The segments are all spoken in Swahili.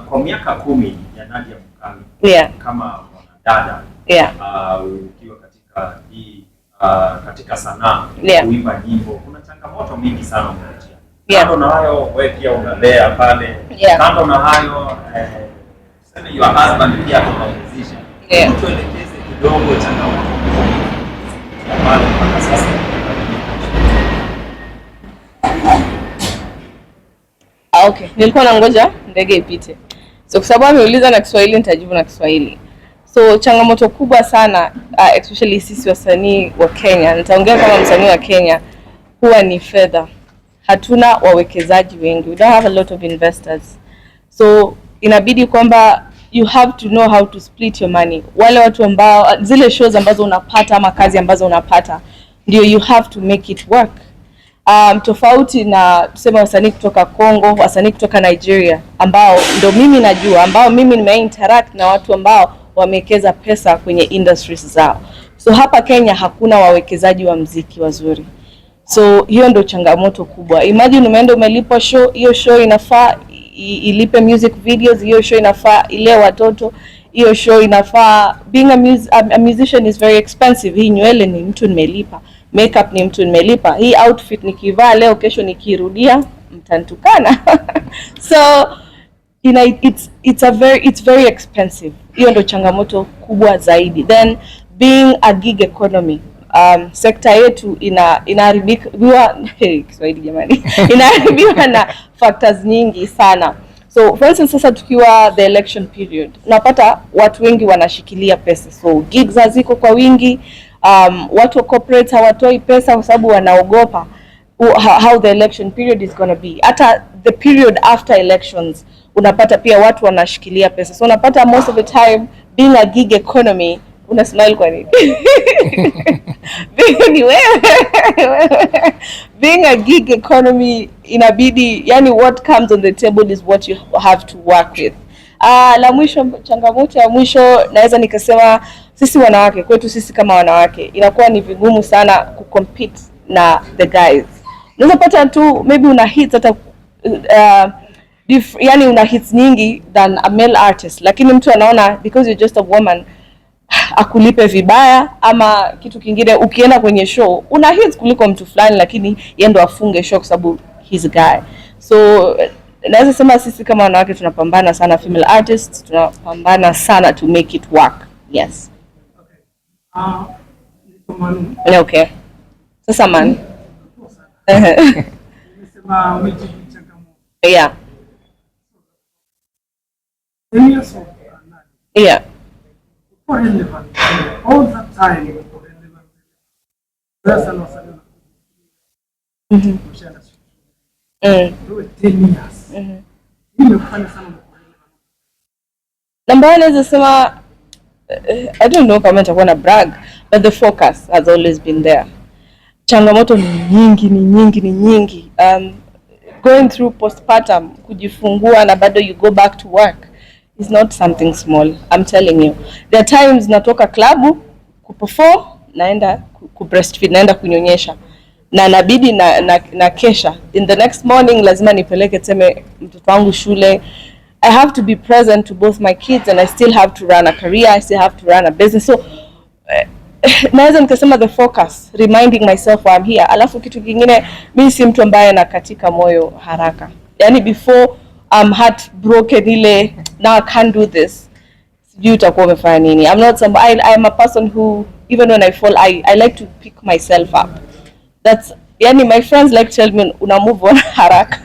Kwa miaka 10 ya Nadia Mukami, kama mwanadada, ukiwa katika hii katika sanaa kuimba nyimbo, kuna changamoto mingi sana unapitia. Kando na hayo wewe pia unalea pale. Kando na hayo sema your husband pia anauzisha. Tuelekeze kidogo changamoto ya pale mpaka sasa. Okay, nilikuwa nangoja ndege ipite. So kwa sababu ameuliza na Kiswahili nitajibu na Kiswahili. So changamoto kubwa sana especially sisi wasanii wa Kenya, nitaongea kama msanii wa Kenya, huwa ni fedha. Hatuna wawekezaji wengi. We don't have a lot of investors. So inabidi kwamba you have to know how to split your money. Wale watu ambao zile shows ambazo unapata ama kazi ambazo unapata ndio you have to make it work. Tofauti na tuseme wasanii kutoka Congo, wasanii kutoka Nigeria ambao ndo mimi najua, ambao mimi nimeinteract na watu ambao wamewekeza pesa kwenye industries zao. So hapa Kenya hakuna wawekezaji wa muziki wazuri. So hiyo ndo changamoto kubwa. Imagine umeenda umelipa show, hiyo show inafaa ilipe music videos, hiyo show inafaa ile watoto, hiyo show inafaa. Being a musician is very expensive. Hii nywele ni mtu nimelipa, makeup ni mtu nimelipa, hii outfit nikivaa leo kesho nikirudia mtantukana. So it's very expensive. Hiyo ndo changamoto kubwa zaidi. Then being a gig economy, sekta yetu inaharibiwa Kiswahili jamani. Inaharibiwa na factors nyingi sana. So for instance sasa tukiwa the election period, unapata watu wengi wanashikilia pesa. So gigs haziko kwa wingi. Watu corporate hawatoi pesa kwa sababu wanaogopa how the election period is going to be. Hata the period after elections unapata pia watu wanashikilia pesa. So unapata most of the time being a gig economy, una smile kwa nini? Being a gig economy inabidi, yani what comes on the table is what you have to work with. La mwisho, changamoto ya mwisho naweza nikasema sisi wanawake, kwetu sisi kama wanawake inakuwa ni vigumu sana kucompete na the guys. Unaweza pata tu maybe una hits hata yani una hits nyingi than a male artist, lakini mtu anaona because you're just a woman akulipe vibaya ama kitu kingine. Ukienda kwenye show una hits kuliko mtu fulani, lakini yeye ndo afunge show kwa sababu he's a guy. So naweza sema sisi kama wanawake tunapambana sana, female artists tunapambana sana to make it work. Yes. Okay. Okay. Sasa man. Yeah. Yeah. All that time. Number one is sema, I don't know kama nitakuwa na brag, but the focus has always been there. Changamoto ni nyingi. Going through postpartum, kujifungua na bado you go back to work is not something small. I'm telling you. There are times natoka klabu kuperform, naenda kubreastfeed, naenda kunyonyesha, na nabidi na kesha. In the next morning lazima nipeleke teme mtoto wangu shule. I have to be present to both my kids, and I still have to run a career, I still have to run a business. So naweza nikasema the focus, reminding myself why I'm here. Alafu kitu kingine, mimi si mtu ambaye nakatika moyo haraka. Yani before I'm heartbroken ile now I can't do this, sijui utakuwa umefanya nini. I'm not somebody, I'm a person who even when I fall I like to pick myself up. That's yani my friends like tell me una move on haraka.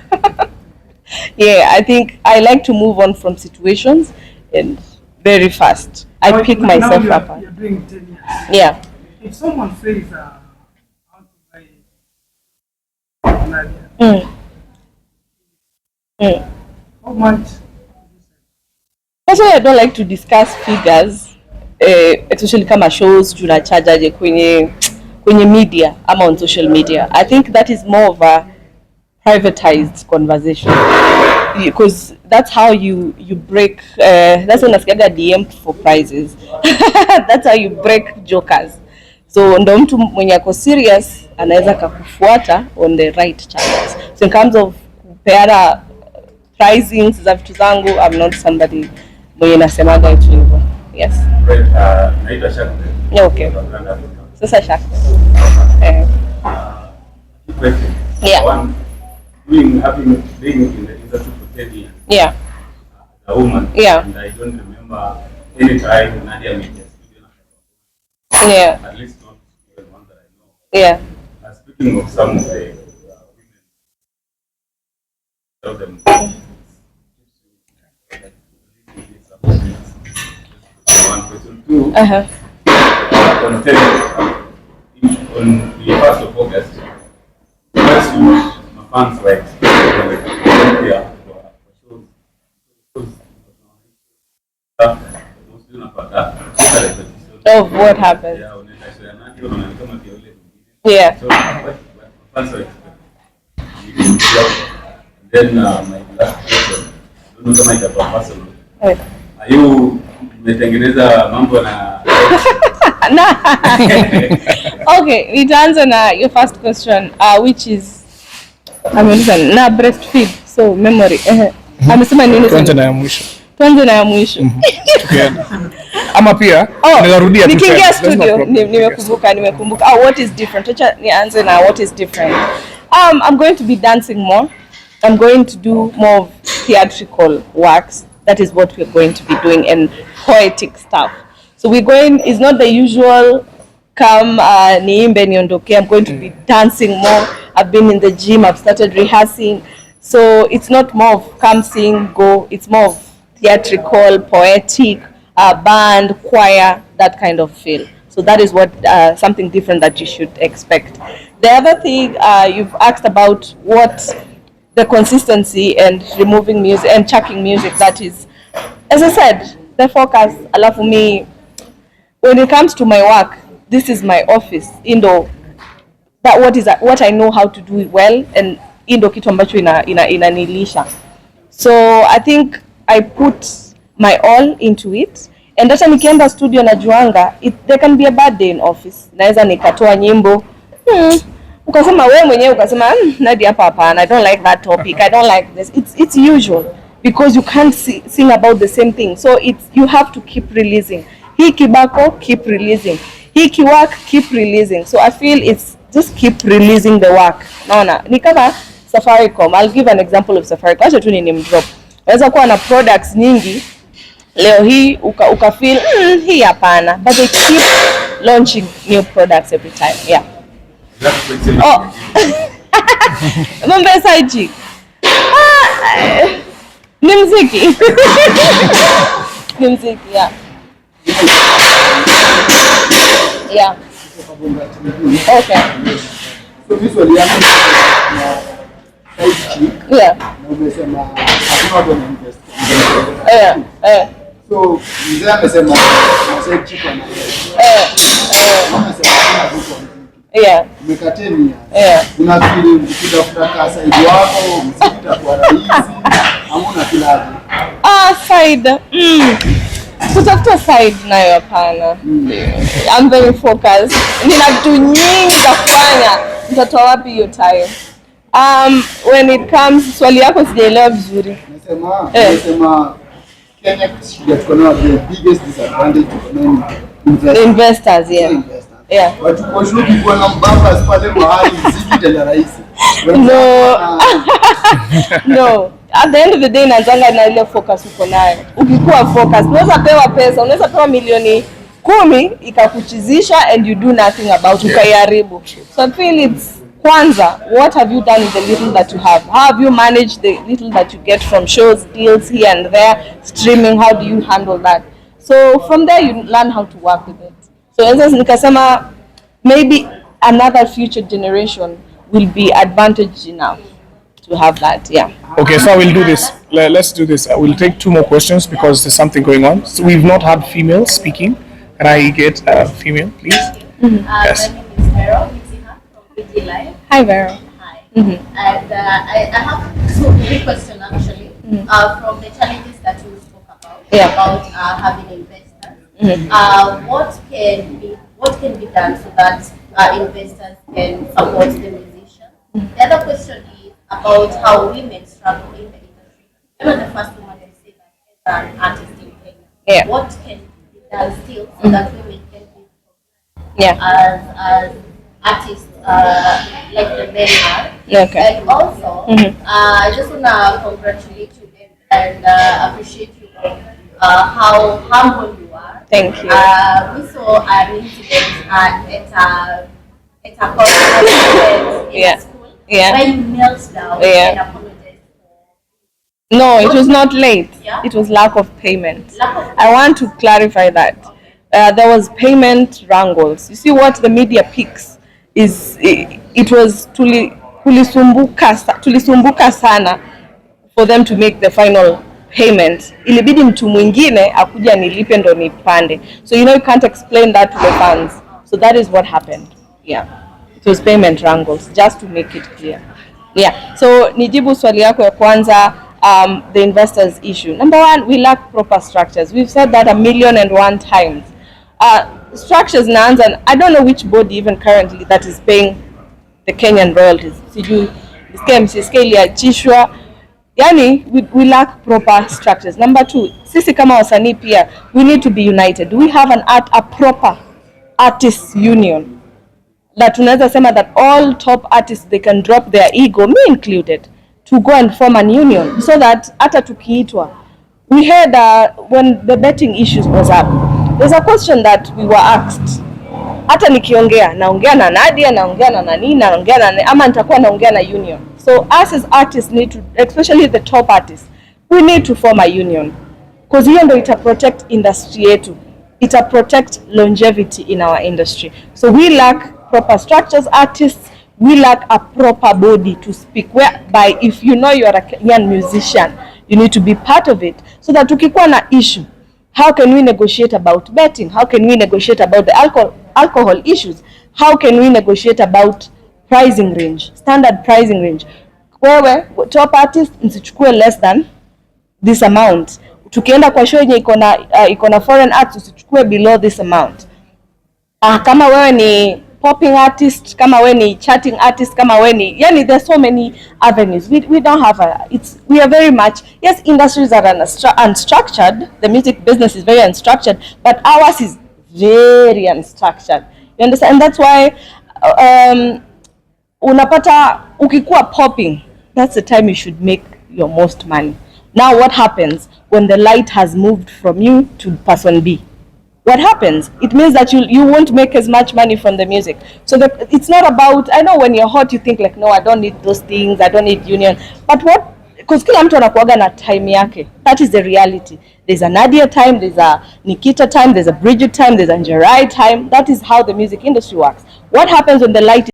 Yeah, I think I like to move on from situations and very fast. I pick myself up. You're doing 10 years. Yeah. If someone says how to buy Nadia, how much? That's why I don't like to discuss figures, especially kama shows tunacharge kwenye media ama on social media. I think that is more of a privatized conversation, because that's how you break. That's when unasikiaga DM for prizes. That's how you break jokers. So ndo mtu mwenye ako serious anaweza kukufuata on the right channels. So in terms of kupeana pricing za vitu zangu. I'm not somebody mwenye nasemaga vitu hivyo. Yes. Naitwa Chic. Yeah, okay. Sasa Chic. Question. Yeah. One, being in the industry for 10 years. Yeah. A woman. Yeah. And I don't remember any time Nadia made a studio. Yeah. At least not even one that I know. Yeah. Speaking of some of the women, tell them. One question. Two. On the 1st of August, first my fans were expecting Of what happened? Yeah. So fans were expecting. Then my last question, don't know kama itakuwa personal. Are you umetengeneza mambo na Okay, nitaanza na your first question, which is na breastfeed, so memory. Amesema nini? Tuanze na ya mwisho. Ama pia narudia tu. Nikiingia studio nimekumbuka. What is different? Acha nianze na what is different. I'm going to be dancing more. I'm going to do more of theatrical works. That is what we're going to be doing, and poetic stuff. So it's not the usual come niimbe niondoke. I'm going to be dancing more. I've been in the gym, I've started rehearsing. So it's not more of come sing, go. It's more of theatrical, poetic, band, choir, that kind of feel. So that is what something different that you should expect. The other thing you've asked about what the consistency and removing music and chucking music, that is, as I said, the focus. Alafu me, when it comes to my work, this is my office. What I know how to do it well, and kitu ambacho inanilisha. So I think I put my all into it, and hata nikienda studio na juanga, there can be a bad day in office. Naweza nikatoa nyimbo ukasema wewe mwenyewe ukasema Nadia hapa hapana, I don't like that topic, I don't like this. It's usual because you can't sing about the same thing. So you have to keep releasing. Hii kibako, keep releasing. Hii kiwork, keep releasing. So I feel it's just keep releasing the work. Naona ni kama Safaricom. I'll give an example of Safaricom. Acha tu ni drop. Unaweza kuwa na products nyingi, leo hii uka feel hii hapana, but they keep launching new products every time. Yeah. Oh. Mambo ya Chic. Ni muziki. Ni muziki, yeah. Yeah. Okay. So visually yeah. So mzee amesema Chic yeah. Umekateni. Yeah. Unafikiri ukitafuta kasa hivi wako msipita kwa rahisi hamna kilaji. Side. Kutafuta side nayo hapana. I'm very focused. Nina vitu nyingi za kufanya. Nitatoa wapi hiyo time? When it comes, swali yako sijaelewa vizuri. Nasema Kenya tuko na the biggest disadvantage to investors, yeah. Yeah. Watu kushuki kwa na mbamba pale mahali zidi tena rahisi. No. At the end of the day naanzanga na ile focus uko nayo. Ukikuwa focus, unaweza pewa pesa, unaweza pewa milioni 10 ikakuchizisha and you do nothing about it, ukayaribu. So I feel it's kwanza, what have you done with the little that you have? How have you managed the little that you get from shows, deals here and there, streaming? How do you handle that? So from there you learn how to work with it. So as nikasema, maybe another future generation will be advantaged enough to have that. Yeah. Okay, so we'll do this. Let's do this. We'll take 2 more questions because there's something going on. So we've not had females speaking. Can I get a female, please? My Yes. name is Vero from Live. Hi, Vero. Hi. And I have 2 questions actually from the challenges that you spoke about, about having investors. What can be done so that investors can support the musician? The other question is about how women struggle in the industry. you're not the first woman to say that as an artist in Kenya. Yeah. What can be done still so that women can be as artists like the men are? Okay. And also, I just wanna congratulate you and appreciate you on how humble you are. Thank you. We saw an incident at a conference in a school where you knelt down and apologized. No, it was not late. Yeah? It was lack of payment. Lack of I want to clarify that. There was payment wrangles. You see what the media picks is it was tulisumbuka sana for them to make the final payment. Ilibidi mtu mwingine akuja nilipe ndo nipande. So you can't explain that to the fans. So that is what happened. Yeah. It was payment wrangles, just to make it clear. Yeah. So nijibu swali yako ya kwanza, the investors issue. Number one, we lack proper structures. We've said that 1,000,001 times. Structures naanza, I don't know which body even currently that is paying the Kenyan royalties. Sijui scale ya chishwa. Yani, we lack proper structures. Number two, sisi kama wasanii pia, we need to be united. Do we have a proper artists union? That tunaweza sema that all top artists, they can drop their ego, me included, to go and form an union so that hata tukiitwa. We heard when the betting issues was up, there's a question that we were asked. Hata nikiongea, naongea na Nadia, naongea na nani, naongea na ama nitakuwa naongea na union. So us as artists need to, especially the top artists, we need to form a union. Because hiyo ndo ita protect industry yetu. Ita protect longevity in our industry. So we lack proper structures, artists, we lack a proper body to speak, whereby if you know you are a Kenyan musician, you need to be part of it, so that tukikuwa na issue, how can we negotiate about betting? How can we negotiate about the alcohol issues? How can we negotiate about pricing range, standard pricing range? Wewe top artist msichukue less than this amount. Tukienda kwa show yenye iko na foreign acts usichukue below this amount. Kama wewe ni popping artist, kama wewe ni chatting artist, kama wewe ni, yani there's so many avenues. We don't have we are very much, yes, industries are unstructured. The music business is very unstructured, but ours is very unstructured. You understand? And that's why unapata ukikuwa popping, that's the time you should make your most money. Now what happens when the light has moved from you to person B? What happens? It means that you won't make as much money from the music. So it's not about, I know when you're hot you think like, no, I don't need those things, I don't need union. But what, because kila mtu anakuaga na time yake. That is the reality. There's a Nadia time, there's a Nikita time, there's a Bridget time, there's a Njerai time. That is how the music industry works. What happens when the light